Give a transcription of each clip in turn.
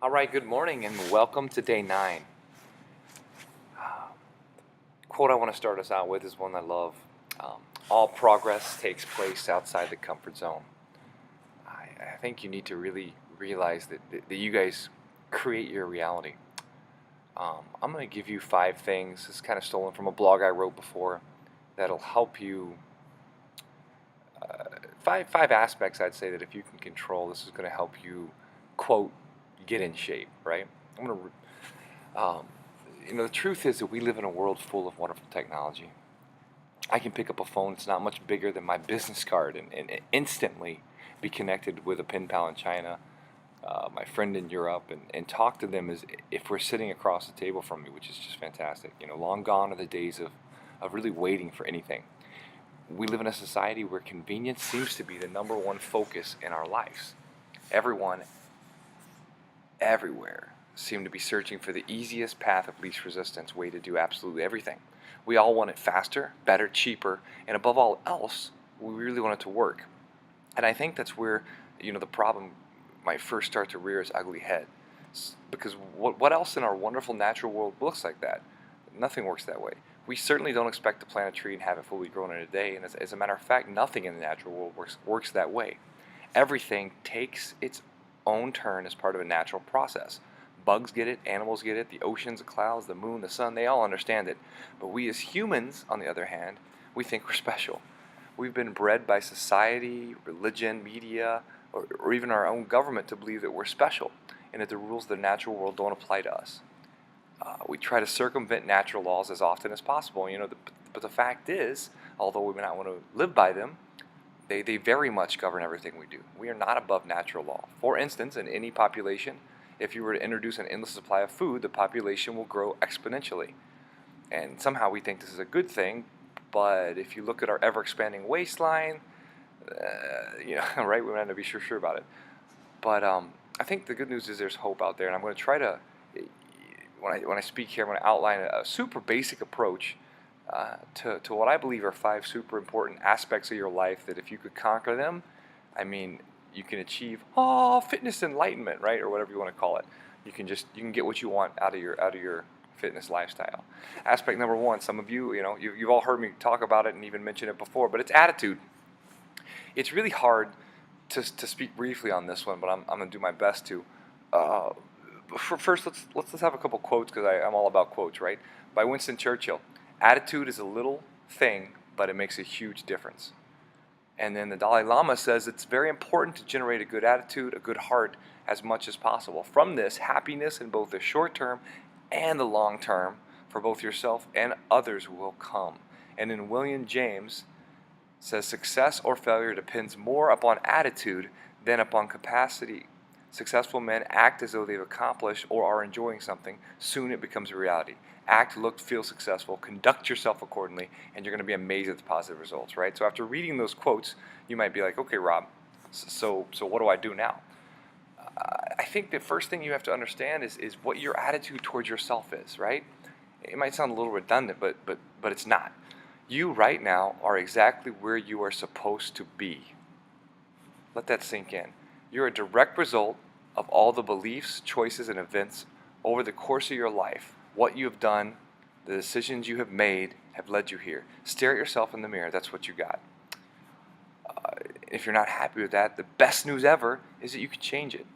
All right, good morning and welcome to day 9. Quote I want to start us out with is one I love. Um, All progress takes place outside the comfort zone. I think you need to really realize that you guys create your reality. I'm going to give you 5 things. This is kind of stolen from a blog I wrote before that'll help you. Five aspects I'd say that if you can control, this is going to help you, quote, get in shape, right? I'm going to the truth is that we live in a world full of wonderful technology. I can pick up a phone, it's not much bigger than my business card, and instantly be connected with a pen pal in China, my friend in Europe, and talk to them as if we're sitting across the table from me, which is just fantastic. Long gone are the days of really waiting for anything. We live in a society where convenience seems to be the number one focus in our lives. Everyone, everywhere, seem to be searching for the easiest path of least resistance way to do absolutely everything. We all want it faster, better, cheaper, and above all else, we really want it to work. And I think that's where, the problem might first start to rear its ugly head. Because what else in our wonderful natural world looks like that? Nothing works that way. We certainly don't expect to plant a tree and have it fully grown in a day, and as a matter of fact, nothing in the natural world works that way. Everything takes its own turn as part of a natural process. Bugs get it, animals get it, the oceans, the clouds, the moon, the sun, they all understand it. But we as humans, on the other hand, we think we're special. We've been bred by society, religion, media, or even our own government to believe that we're special and that the rules of the natural world don't apply to us. We try to circumvent natural laws as often as possible, but the fact is, although we may not want to live by them, they very much govern everything we do. We are not above natural law. For instance, in any population, if you were to introduce an endless supply of food, the population will grow exponentially. And somehow we think this is a good thing, but if you look at our ever-expanding waistline, right, we might not be sure about it. But I think the good news is there's hope out there, and I'm going to try to, when I speak here, I'm going to outline a super basic approach to what I believe are 5 super important aspects of your life that if you could conquer them, you can achieve fitness enlightenment, right, or whatever you want to call it. You can get what you want out of your fitness lifestyle. Aspect number 1, some of you've all heard me talk about it and even mention it before, but it's attitude. It's really hard to speak briefly on this one, but I'm going to do my best to. First, let's have a couple quotes because I'm all about quotes, right? By Winston Churchill. Attitude is a little thing, but it makes a huge difference. And then the Dalai Lama says it's very important to generate a good attitude, a good heart, as much as possible. From this, happiness in both the short term and the long term for both yourself and others will come. And then William James says success or failure depends more upon attitude than upon capacity. Successful men act as though they've accomplished or are enjoying something. Soon it becomes a reality. Act, look, feel successful, conduct yourself accordingly, and you're going to be amazed at the positive results, right? So after reading those quotes, you might be like, okay, Rob, so what do I do now? I think the first thing you have to understand is what your attitude towards yourself is, right? It might sound a little redundant, but it's not. You right now are exactly where you are supposed to be. Let that sink in. You're a direct result of all the beliefs, choices, and events over the course of your life. What you have done, the decisions you have made have led you here. Stare at yourself in the mirror. That's what you got. If you're not happy with that, the best news ever is that you can change it.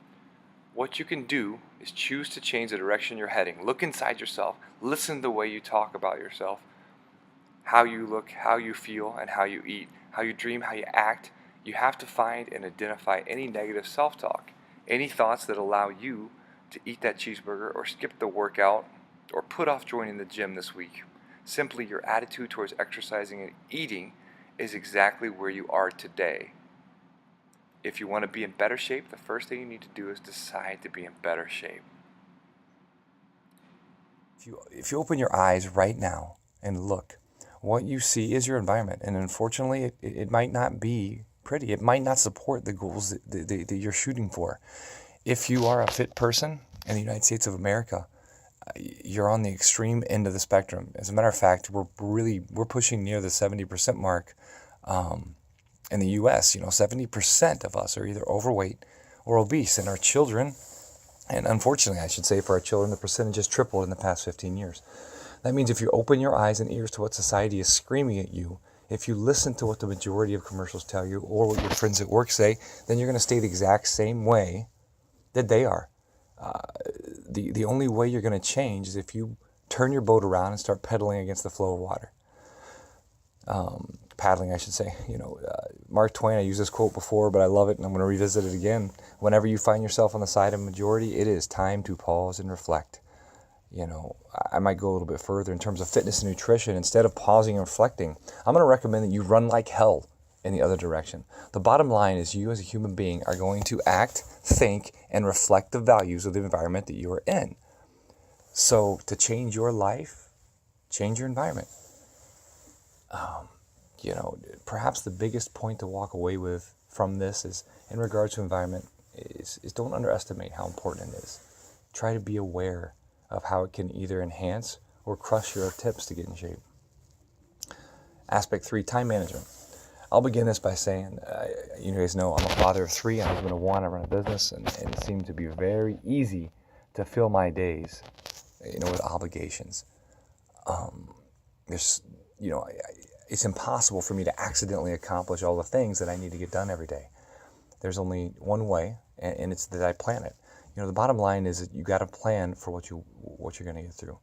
What you can do is choose to change the direction you're heading. Look inside yourself. Listen to the way you talk about yourself, how you look, how you feel, and how you eat, how you dream, how you act. You have to find and identify any negative self-talk, any thoughts that allow you to eat that cheeseburger or skip the workout or put off joining the gym this week. Simply, your attitude towards exercising and eating is exactly where you are today. If you want to be in better shape, the first thing you need to do is decide to be in better shape. If you open your eyes right now and look, what you see is your environment. And unfortunately, it might not be pretty. It might not support the goals that you're shooting for. If you are a fit person in the United States of America, you're on the extreme end of the spectrum. As a matter of fact, we're pushing near the 70% mark in the U.S. 70% of us are either overweight or obese, and our children And unfortunately, I should say, for our children, the percentage has tripled in the past 15 years. That means if you open your eyes and ears to what society is screaming at you, if you listen to what the majority of commercials tell you or what your friends at work say, then you're going to stay the exact same way that they are. The only way you're going to change is if you turn your boat around and start pedaling against the flow of water. Paddling, I should say. Mark Twain, I used this quote before, but I love it and I'm going to revisit it again. Whenever you find yourself on the side of majority, it is time to pause and reflect. I might go a little bit further in terms of fitness and nutrition. Instead of pausing and reflecting, I'm going to recommend that you run like hell in the other direction. The bottom line is you as a human being are going to act, think, and reflect the values of the environment that you are in. So to change your life, change your environment. Perhaps the biggest point to walk away with from this is in regards to environment is don't underestimate how important it is. Try to be aware of how it can either enhance or crush your tips to get in shape. Aspect 3, time management. I'll begin this by saying, you guys know I'm a father of 3, I'm a husband of 1, I run a business, and it seemed to be very easy to fill my days, with obligations. It's impossible for me to accidentally accomplish all the things that I need to get done every day. There's only one way, and it's that I plan it. The bottom line is that you got to plan for what you're going to get through.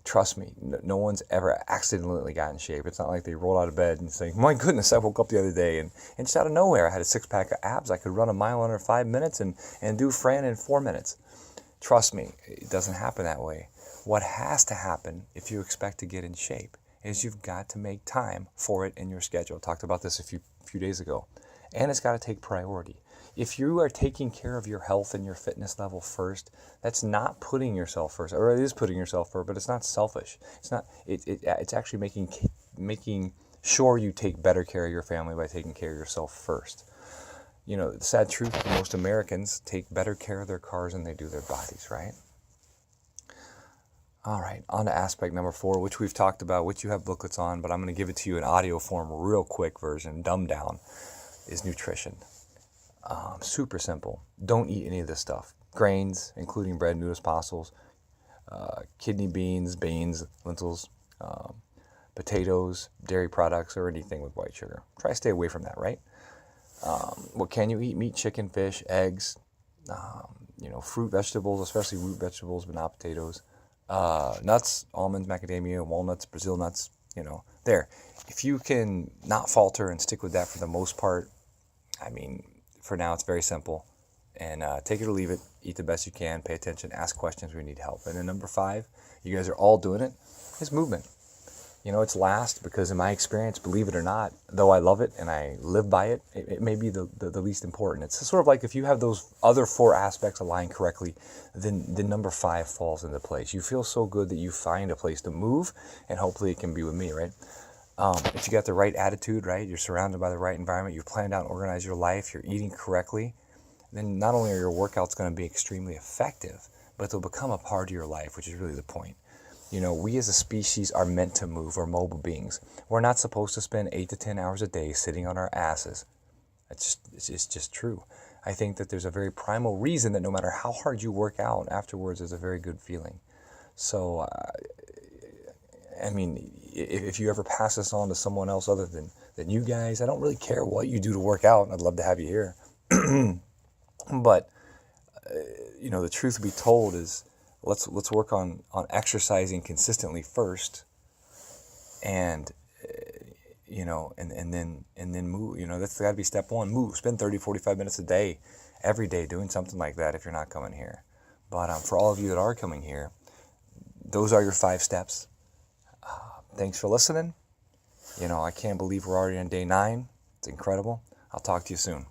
Trust me, no one's ever accidentally got in shape. It's not like they roll out of bed and say, my goodness, I woke up the other day and just out of nowhere I had a 6-pack of abs. I could run a mile under 5 minutes and do Fran in 4 minutes. Trust me, it doesn't happen that way. What has to happen if you expect to get in shape is you've got to make time for it in your schedule. I talked about this a few days ago. And it's got to take priority. If you are taking care of your health and your fitness level first, that's not putting yourself first, or it is putting yourself first, but it's not selfish. It's not. It's actually making sure you take better care of your family by taking care of yourself first. The sad truth is most Americans take better care of their cars than they do their bodies, right? All right, on to aspect number 4, which we've talked about, which you have booklets on, but I'm going to give it to you in audio form, real quick version, dumbed down, is nutrition. Super simple. Don't eat any of this stuff. Grains, including bread, noodles, pastels, kidney beans, lentils, potatoes, dairy products, or anything with white sugar. Try to stay away from that, right? What can you eat? Meat, chicken, fish, eggs, fruit, vegetables, especially root vegetables, but not potatoes. Nuts, almonds, macadamia, walnuts, Brazil nuts, there. If you can not falter and stick with that for the most part, for now it's very simple. And take it or leave it, eat the best you can, pay attention, ask questions when you need help. And then number 5, you guys are all doing it, is movement. It's last because in my experience, believe it or not, though I love it and I live by it, it may be the least important. It's sort of like if you have those other 4 aspects aligned correctly, then number 5 falls into place. You feel so good that you find a place to move, and hopefully it can be with me, right? If you got the right attitude, right, you're surrounded by the right environment, you've planned out and organized your life, you're eating correctly, then not only are your workouts going to be extremely effective, but they'll become a part of your life, which is really the point. We as a species are meant to move. We're mobile beings. We're not supposed to spend 8 to 10 hours a day sitting on our asses. It's just true. I think that there's a very primal reason that no matter how hard you work out, afterwards there's a very good feeling. So, if you ever pass this on to someone else other than you guys, I don't really care what you do to work out, and I'd love to have you here. But, the truth be told is, let's work on exercising consistently first, and and then move. That's got to be step 1. Move. Spend 30-45 minutes a day, every day, doing something like that if you're not coming here. But for all of you that are coming here, those are your 5 steps. Thanks for listening. I can't believe we're already on day 9. It's incredible. I'll talk to you soon.